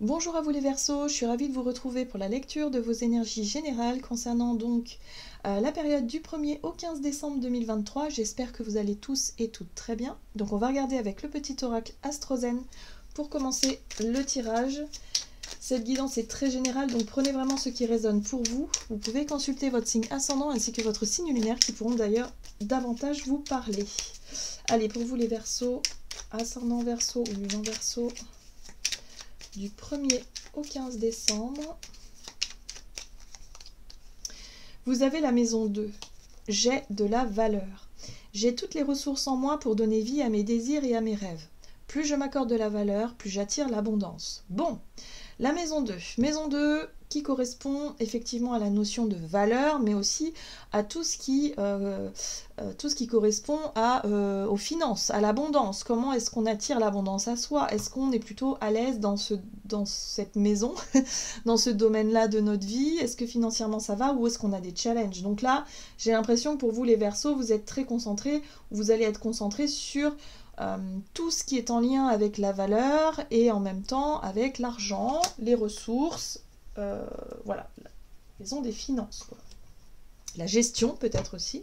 Bonjour à vous les Verseaux, je suis ravie de vous retrouver pour la lecture de vos énergies générales concernant donc la période du 1er au 15 décembre 2023. J'espère que vous allez tous et toutes très bien. Donc on va regarder avec le petit oracle Astrozen pour commencer le tirage. Cette guidance est très générale, donc prenez vraiment ce qui résonne pour vous. Vous pouvez consulter votre signe ascendant ainsi que votre signe lunaire qui pourront d'ailleurs davantage vous parler. Allez, pour vous les Verseaux, ascendant Verseau ou lunan Verseau, du 1er au 15 décembre, vous avez la maison 2. J'ai de la valeur. J'ai toutes les ressources en moi pour donner vie à mes désirs et à mes rêves. Plus je m'accorde de la valeur, plus j'attire l'abondance. Bon, la maison 2. Maison 2 qui correspond effectivement à la notion de valeur, mais aussi à tout ce qui correspond aux finances, à l'abondance. Comment est-ce qu'on attire l'abondance à soi? Est-ce qu'on est plutôt à l'aise dans cette maison, dans ce domaine-là de notre vie? Est-ce que financièrement ça va ou est-ce qu'on a des challenges? Donc là, j'ai l'impression que pour vous les Verseaux, vous êtes très concentrés, vous allez être concentrés sur tout ce qui est en lien avec la valeur et en même temps avec l'argent, les ressources, voilà, la maison des finances, quoi. La gestion peut-être aussi.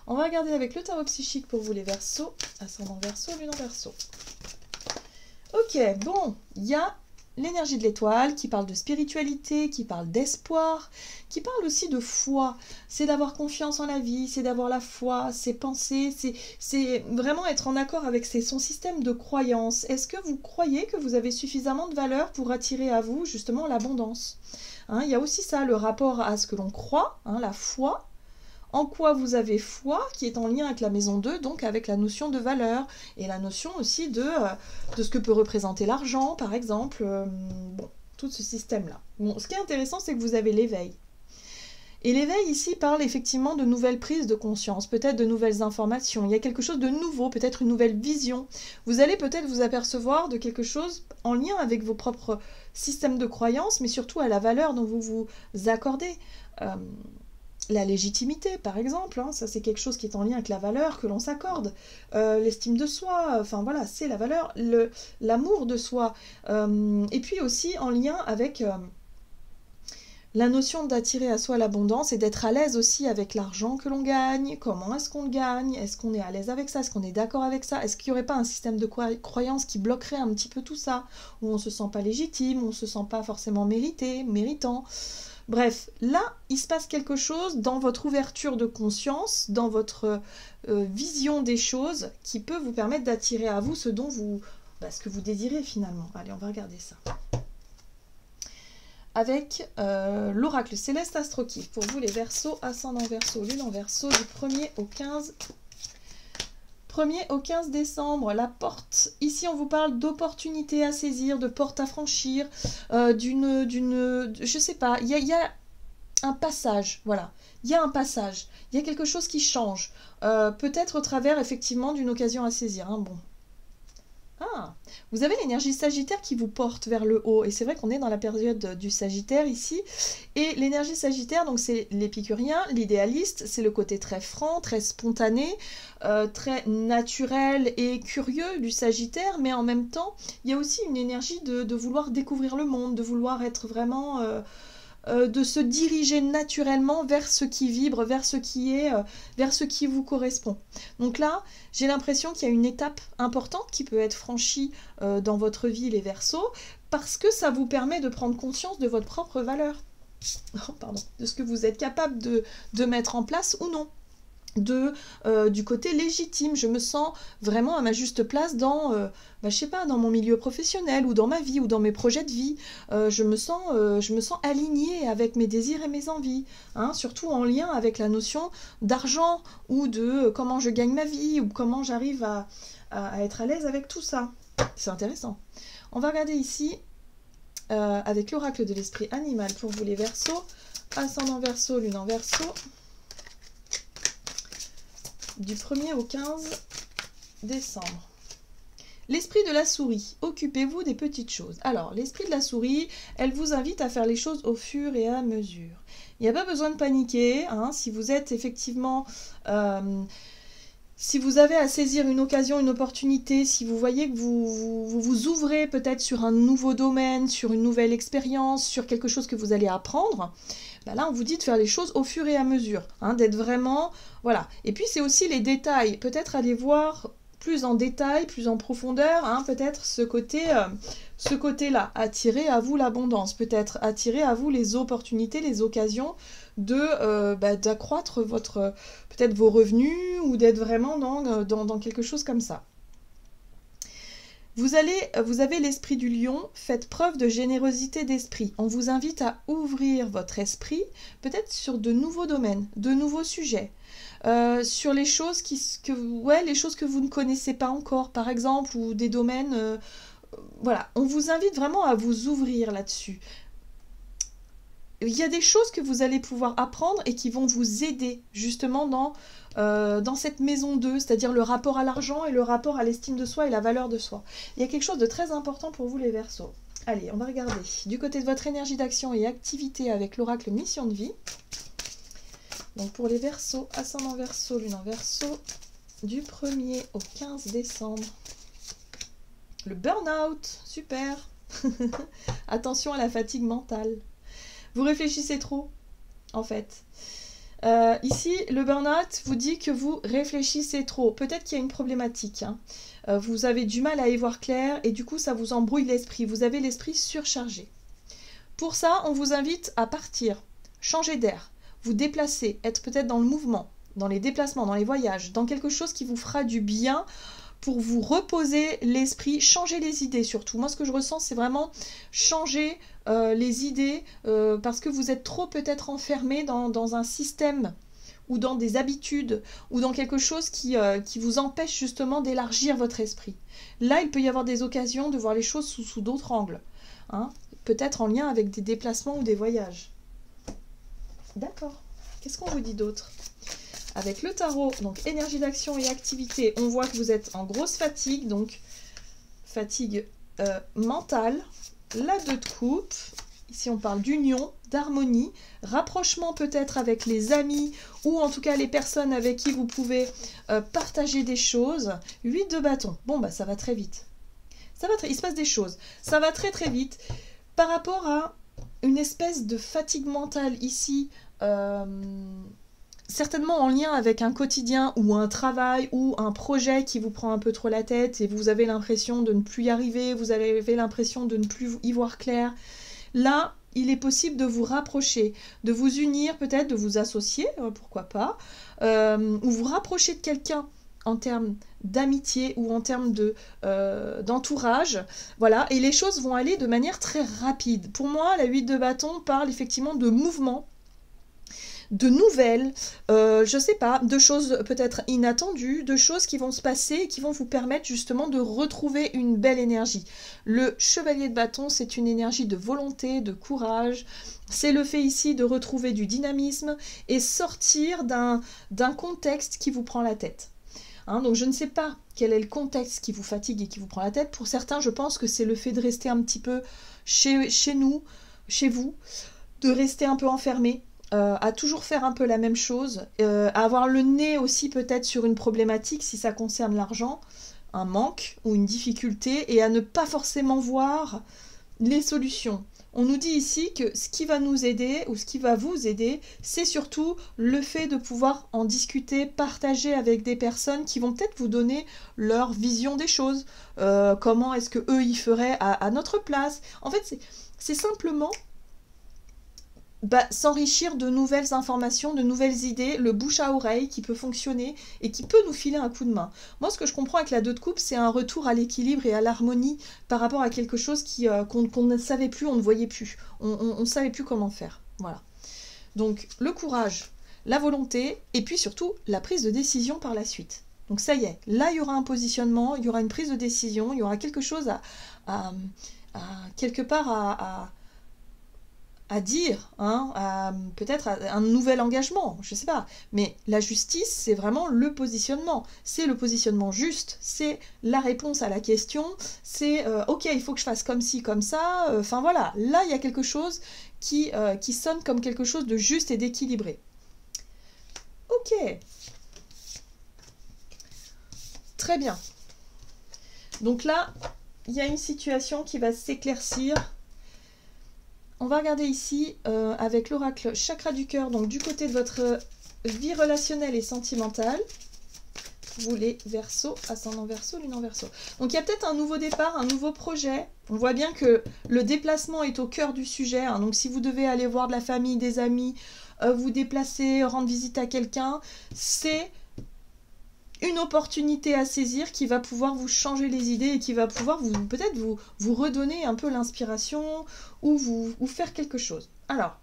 On va regarder avec le tarot psychique pour vous les Verseaux, ascendant Verseau, lunan Verseau. Ok, bon, il y a l'énergie de l'étoile qui parle de spiritualité, qui parle d'espoir, qui parle aussi de foi. C'est d'avoir confiance en la vie, c'est d'avoir la foi, c'est penser, c'est vraiment être en accord avec son système de croyance. Est-ce que vous croyez que vous avez suffisamment de valeur pour attirer à vous justement l'abondance? Il y a aussi ça, le rapport à ce que l'on croit, la foi. En quoi vous avez foi, qui est en lien avec la maison 2, donc avec la notion de valeur, et la notion aussi de ce que peut représenter l'argent, par exemple, bon, tout ce système-là. Bon, ce qui est intéressant, c'est que vous avez l'éveil. Et l'éveil ici parle effectivement de nouvelles prises de conscience, peut-être de nouvelles informations. Il y a quelque chose de nouveau, peut-être une nouvelle vision. Vous allez peut-être vous apercevoir de quelque chose en lien avec vos propres systèmes de croyances, mais surtout à la valeur dont vous vous accordez. La légitimité, par exemple, ça c'est quelque chose qui est en lien avec la valeur que l'on s'accorde. L'estime de soi, enfin voilà, c'est la valeur, l'amour de soi. Et puis aussi en lien avec la notion d'attirer à soi l'abondance et d'être à l'aise aussi avec l'argent que l'on gagne. Comment est-ce qu'on le gagne? Est-ce qu'on est à l'aise avec ça? Est-ce qu'on est d'accord avec ça? Est-ce qu'il n'y aurait pas un système de croyance qui bloquerait un petit peu tout ça? Où on ne se sent pas légitime, où on ne se sent pas forcément méritant. Bref, là, il se passe quelque chose dans votre ouverture de conscience, dans votre vision des choses qui peut vous permettre d'attirer à vous ce que vous désirez finalement. Allez, on va regarder ça. Avec l'oracle céleste Astrokiff, pour vous les Verseaux, ascendant Verseau, lunan Verseau, du 1er au 15 décembre, la porte. Ici, on vous parle d'opportunités à saisir, de portes à franchir, je sais pas, il y a un passage, voilà. Il y a un passage, il y a quelque chose qui change. Peut-être au travers, effectivement, d'une occasion à saisir. Bon. Ah, vous avez l'énergie Sagittaire qui vous porte vers le haut. Et c'est vrai qu'on est dans la période du Sagittaire ici. Et l'énergie Sagittaire, donc c'est l'épicurien, l'idéaliste, c'est le côté très franc, très spontané, très naturel et curieux du Sagittaire. Mais en même temps, il y a aussi une énergie de vouloir découvrir le monde, de vouloir être vraiment... de se diriger naturellement vers ce qui vibre, vers ce qui vous correspond. Donc là, j'ai l'impression qu'il y a une étape importante qui peut être franchie dans votre vie, les Verseaux, parce que ça vous permet de prendre conscience de votre propre valeur, de ce que vous êtes capable de mettre en place ou non. Du côté légitime, je me sens vraiment à ma juste place dans, je sais pas, dans mon milieu professionnel ou dans ma vie ou dans mes projets de vie. Je me sens alignée avec mes désirs et mes envies, surtout en lien avec la notion d'argent ou de comment je gagne ma vie ou comment j'arrive à être à l'aise avec tout ça. C'est intéressant. On va regarder ici avec l'oracle de l'esprit animal pour vous les Verseaux, ascendant Verseau, lunan Verseau, du 1er au 15 décembre. L'esprit de la souris, occupez-vous des petites choses. Alors, l'esprit de la souris, elle vous invite à faire les choses au fur et à mesure. Il n'y a pas besoin de paniquer, si vous êtes effectivement Si vous avez à saisir une occasion, une opportunité, si vous voyez que vous ouvrez peut-être sur un nouveau domaine, sur une nouvelle expérience, sur quelque chose que vous allez apprendre, bah là on vous dit de faire les choses au fur et à mesure, hein, d'être vraiment... Voilà. Et puis c'est aussi les détails, peut-être aller voir plus en détail, plus en profondeur, hein, peut-être ce côté-là, attirer à vous l'abondance, peut-être attirer à vous les opportunités, les occasions d'accroître peut-être vos revenus ou d'être vraiment dans quelque chose comme ça. Vous avez l'esprit du lion, faites preuve de générosité d'esprit. On vous invite à ouvrir votre esprit, peut-être sur de nouveaux domaines, de nouveaux sujets, sur les choses les choses que vous ne connaissez pas encore, par exemple, ou des domaines... voilà, on vous invite vraiment à vous ouvrir là-dessus. Il y a des choses que vous allez pouvoir apprendre et qui vont vous aider justement dans cette maison 2, c'est-à-dire le rapport à l'argent et le rapport à l'estime de soi et la valeur de soi. Il y a quelque chose de très important pour vous les Verseaux. Allez, on va regarder du côté de votre énergie d'action et activité avec l'oracle Mission de vie. Donc pour les Verseaux, ascendant Verseau, lune en Verseau, du 1er au 15 décembre. Le burn-out, super. Attention à la fatigue mentale. Vous réfléchissez trop, en fait. Ici, le burn-out vous dit que vous réfléchissez trop. Peut-être qu'il y a une problématique. Hein. Vous avez du mal à y voir clair et du coup, ça vous embrouille l'esprit. Vous avez l'esprit surchargé. Pour ça, on vous invite à partir, changer d'air, vous déplacer, être peut-être dans le mouvement, dans les déplacements, dans les voyages, dans quelque chose qui vous fera du bien pour vous reposer l'esprit, changer les idées surtout. Moi, ce que je ressens, c'est vraiment changer les idées parce que vous êtes trop peut-être enfermé dans un système ou dans des habitudes ou dans quelque chose qui vous empêche justement d'élargir votre esprit. Là, il peut y avoir des occasions de voir les choses sous d'autres angles, hein, peut-être en lien avec des déplacements ou des voyages. D'accord. Qu'est-ce qu'on vous dit d'autre ? Avec le tarot, donc énergie d'action et activité, on voit que vous êtes en grosse fatigue, donc fatigue mentale. La 2 de coupe, ici on parle d'union, d'harmonie, rapprochement peut-être avec les amis ou en tout cas les personnes avec qui vous pouvez partager des choses. 8 de bâton, bon bah ça va très vite. Il se passe des choses, ça va très très vite. Par rapport à une espèce de fatigue mentale ici, certainement en lien avec un quotidien ou un travail ou un projet qui vous prend un peu trop la tête et vous avez l'impression de ne plus y arriver, vous avez l'impression de ne plus y voir clair. Là, il est possible de vous rapprocher, de vous unir, peut-être de vous associer, pourquoi pas, ou vous rapprocher de quelqu'un en termes d'amitié ou en termes d'entourage, voilà, et les choses vont aller de manière très rapide. Pour moi, la 8 de bâton parle effectivement de mouvement, de nouvelles, je sais pas, de choses peut-être inattendues, de choses qui vont se passer et qui vont vous permettre justement de retrouver une belle énergie. Le chevalier de bâton, c'est une énergie de volonté, de courage, c'est le fait ici de retrouver du dynamisme et sortir d'un contexte qui vous prend la tête. Hein, donc je ne sais pas quel est le contexte qui vous fatigue et qui vous prend la tête. Pour certains, je pense que c'est le fait de rester un petit peu chez vous, de rester un peu enfermé, à toujours faire un peu la même chose, à avoir le nez aussi peut-être sur une problématique si ça concerne l'argent, un manque ou une difficulté, et à ne pas forcément voir les solutions. On nous dit ici que ce qui va nous aider ou ce qui va vous aider, c'est surtout le fait de pouvoir en discuter, partager avec des personnes qui vont peut-être vous donner leur vision des choses, comment est-ce que eux y feraient à notre place. En fait, c'est simplement s'enrichir de nouvelles informations, de nouvelles idées, le bouche à oreille qui peut fonctionner et qui peut nous filer un coup de main. Moi, ce que je comprends avec la 2 de coupe, c'est un retour à l'équilibre et à l'harmonie par rapport à quelque chose qu'on ne savait plus, on ne voyait plus. On ne savait plus comment faire. Voilà. Donc, le courage, la volonté et puis surtout la prise de décision par la suite. Donc ça y est, là, il y aura un positionnement, il y aura une prise de décision, il y aura quelque chose quelque part à dire, hein, peut-être un nouvel engagement, je sais pas. Mais la justice, c'est vraiment le positionnement. C'est le positionnement juste, c'est la réponse à la question, c'est ok, il faut que je fasse comme ci, comme ça. Enfin voilà, là, il y a quelque chose qui sonne comme quelque chose de juste et d'équilibré. Ok. Très bien. Donc là, il y a une situation qui va s'éclaircir. On va regarder ici avec l'oracle chakra du cœur, donc du côté de votre vie relationnelle et sentimentale. Vous les Verseaux, ascendant Verseau, lune en Verseau. Donc il y a peut-être un nouveau départ, un nouveau projet. On voit bien que le déplacement est au cœur du sujet. Hein. Donc si vous devez aller voir de la famille, des amis, vous déplacer, rendre visite à quelqu'un, c'est une opportunité à saisir qui va pouvoir vous changer les idées et qui va pouvoir peut-être vous redonner un peu l'inspiration ou vous faire quelque chose. Alors,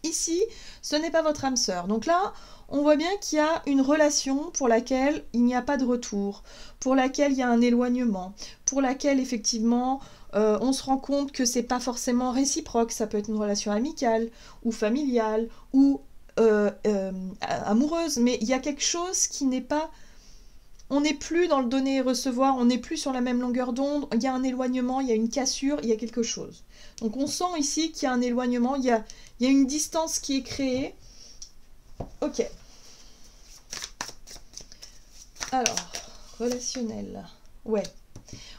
ici, ce n'est pas votre âme sœur. Donc là, on voit bien qu'il y a une relation pour laquelle il n'y a pas de retour, pour laquelle il y a un éloignement, pour laquelle effectivement on se rend compte que c'est pas forcément réciproque. Ça peut être une relation amicale ou familiale ou amoureuse, mais il y a quelque chose qui n'est pas... On n'est plus dans le donner et recevoir, on n'est plus sur la même longueur d'onde, il y a un éloignement, il y a une cassure, il y a quelque chose. Donc on sent ici qu'il y a un éloignement, il y a une distance qui est créée. Ok. Alors, relationnel. Ouais.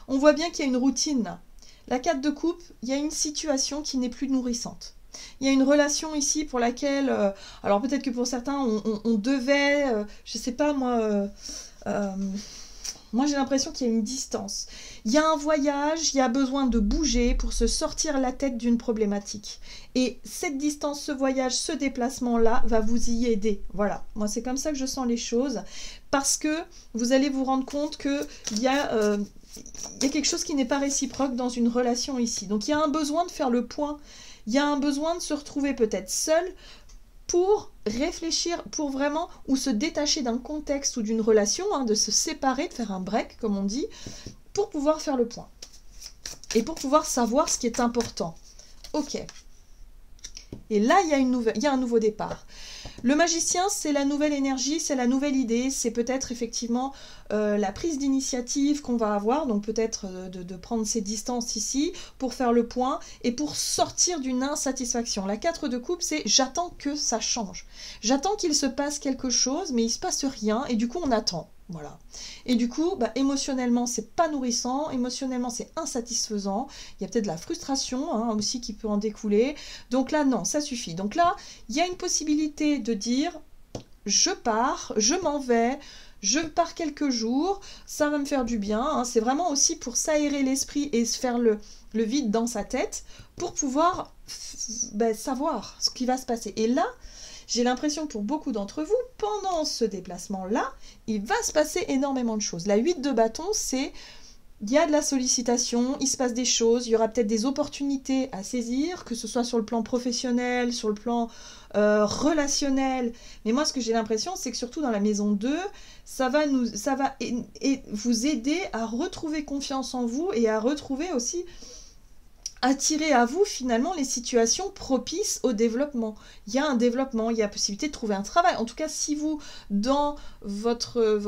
On voit bien qu'il y a une routine. La 4 de coupe, il y a une situation qui n'est plus nourrissante. Il y a une relation ici pour laquelle, alors peut-être que pour certains, on devait, je sais pas moi, moi j'ai l'impression qu'il y a une distance. Il y a un voyage, il y a besoin de bouger pour se sortir la tête d'une problématique. Et cette distance, ce voyage, ce déplacement-là va vous y aider. Voilà, moi c'est comme ça que je sens les choses. Parce que vous allez vous rendre compte qu'il y a quelque chose qui n'est pas réciproque dans une relation ici. Donc il y a un besoin de faire le point. Il y a un besoin de se retrouver peut-être seul pour réfléchir, pour vraiment, ou se détacher d'un contexte ou d'une relation, hein, de se séparer, de faire un break, comme on dit, pour pouvoir faire le point. Et pour pouvoir savoir ce qui est important. Ok. Et là, il y a un nouveau départ. Le magicien, c'est la nouvelle énergie, c'est la nouvelle idée, c'est peut-être effectivement la prise d'initiative qu'on va avoir, donc peut-être de prendre ses distances ici pour faire le point et pour sortir d'une insatisfaction. La 4 de coupe, c'est j'attends que ça change. J'attends qu'il se passe quelque chose, mais il ne se passe rien et du coup on attend. Voilà. Et du coup, émotionnellement, c'est pas nourrissant, émotionnellement, c'est insatisfaisant. Il y a peut-être de la frustration hein, aussi qui peut en découler. Donc là, non, ça suffit. Donc là, il y a une possibilité de dire je pars, je m'en vais, je pars quelques jours, ça va me faire du bien. Hein. C'est vraiment aussi pour s'aérer l'esprit et se faire le vide dans sa tête pour pouvoir savoir ce qui va se passer. Et là, j'ai l'impression que pour beaucoup d'entre vous, pendant ce déplacement-là, il va se passer énormément de choses. La 8 de bâton, c'est il y a de la sollicitation, il se passe des choses, il y aura peut-être des opportunités à saisir, que ce soit sur le plan professionnel, sur le plan relationnel. Mais moi, ce que j'ai l'impression, c'est que surtout dans la maison 2, ça va vous aider à retrouver confiance en vous et à retrouver aussi... attirer à vous finalement les situations propices au développement. Il y a un développement, il y a la possibilité de trouver un travail. En tout cas, si vous, dans votre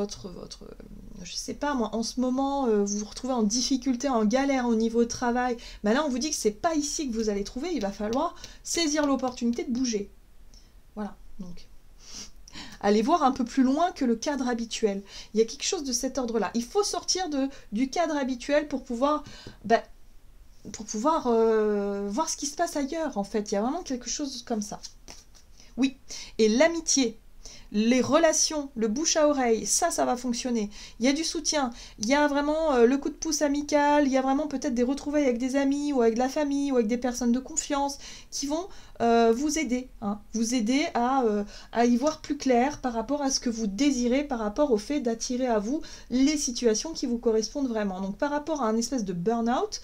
je sais pas moi, en ce moment, vous vous retrouvez en difficulté, en galère au niveau travail, là on vous dit que c'est pas ici que vous allez trouver, il va falloir saisir l'opportunité de bouger. Voilà, donc... allez voir un peu plus loin que le cadre habituel. Il y a quelque chose de cet ordre-là. Il faut sortir du cadre habituel pour pouvoir... voir ce qui se passe ailleurs, en fait. Il y a vraiment quelque chose comme ça. Oui, et l'amitié, les relations, le bouche à oreille, ça va fonctionner. Il y a du soutien, il y a vraiment le coup de pouce amical, il y a vraiment peut-être des retrouvailles avec des amis ou avec de la famille ou avec des personnes de confiance qui vont vous aider, hein, vous aider à y voir plus clair par rapport à ce que vous désirez, par rapport au fait d'attirer à vous les situations qui vous correspondent vraiment. Donc par rapport à un espèce de burn-out,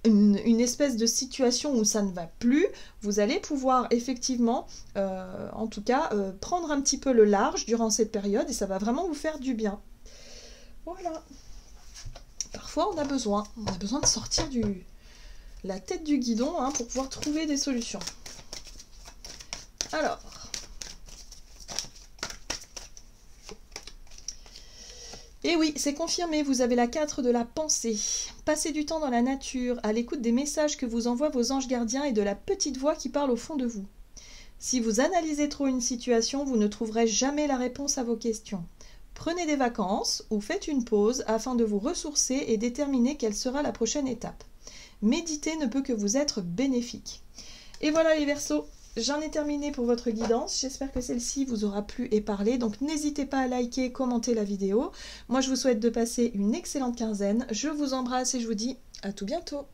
une espèce de situation où ça ne va plus, vous allez pouvoir effectivement, en tout cas, prendre un petit peu le large durant cette période et ça va vraiment vous faire du bien. Voilà. Parfois, on a besoin de sortir la tête du guidon hein, pour pouvoir trouver des solutions. Alors... Et oui, c'est confirmé, vous avez la 4 de la pensée. Passez du temps dans la nature, à l'écoute des messages que vous envoient vos anges gardiens et de la petite voix qui parle au fond de vous. Si vous analysez trop une situation, vous ne trouverez jamais la réponse à vos questions. Prenez des vacances ou faites une pause afin de vous ressourcer et déterminer quelle sera la prochaine étape. Méditer ne peut que vous être bénéfique. Et voilà les Verseaux, j'en ai terminé pour votre guidance. J'espère que celle-ci vous aura plu et parlé. Donc n'hésitez pas à liker, commenter la vidéo. Moi je vous souhaite de passer une excellente quinzaine. Je vous embrasse et je vous dis à tout bientôt.